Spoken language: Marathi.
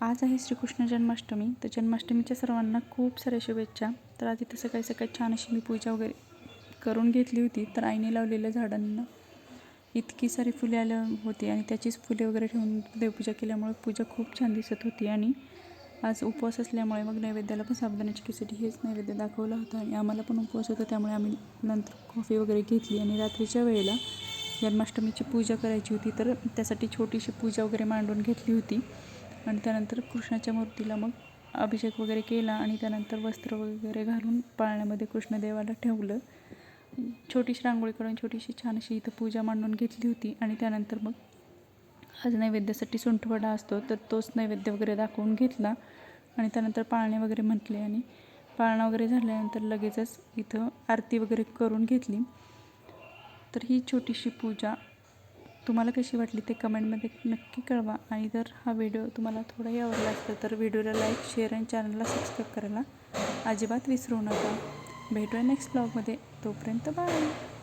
आज आहे श्रीकृष्ण जन्माष्टमी. तर जन्माष्टमीच्या सर्वांना खूप साऱ्या शुभेच्छा. तर आज इथं सकाळी सकाळी छान अशी मी पूजा वगैरे करून घेतली होती. तर आईने लावलेल्या झाडांना इतकी सारी फुले आली होती आणि त्याचीच फुले वगैरे ठेवून देवपूजा केल्यामुळे पूजा खूप छान दिसत होती. आणि आज उपवास असल्यामुळे मग नैवेद्याला पण साबुदाण्याची खिचडी हेच नैवेद्य दाखवला होता. आणि आम्हाला पण उपवास होता, त्यामुळे आम्ही नंतर कॉफी वगैरे घेतली. आणि रात्रीच्या वेळेला जन्माष्टमीची पूजा करायची होती, तर त्यासाठी छोटीशी पूजा वगैरे मांडून घेतली होती. आणि त्यानंतर कृष्णाच्या मूर्तीला मग अभिषेक वगैरे केला आणि त्यानंतर वस्त्र वगैरे घालून पाळण्यामध्ये कृष्णदेवाला ठेवलं. छोटीशी रांगोळी काढून छोटीशी छान अशी इथं पूजा मांडून घेतली होती. आणि त्यानंतर मग आज नैवेद्यासाठी सुंठवडा असतो, तर तोच नैवेद्य वगैरे दाखवून घेतला. आणि त्यानंतर पाळणे वगैरे म्हटले आणि पाळणा वगैरे झाल्यानंतर लगेचच इथं आरती वगैरे करून घेतली. तर ही छोटीशी पूजा तुम्हाला कशी वाटली ते कमेंटमध्ये नक्की कळवा. आणि जर हा व्हिडिओ तुम्हाला थोडाही आवडला असेल तर व्हिडिओला लाईक, शेअर आणि चॅनलला सबस्क्राईब करायला अजिबात विसरू नका. भेटूया नेक्स्ट ब्लॉगमध्ये. तोपर्यंत बाय.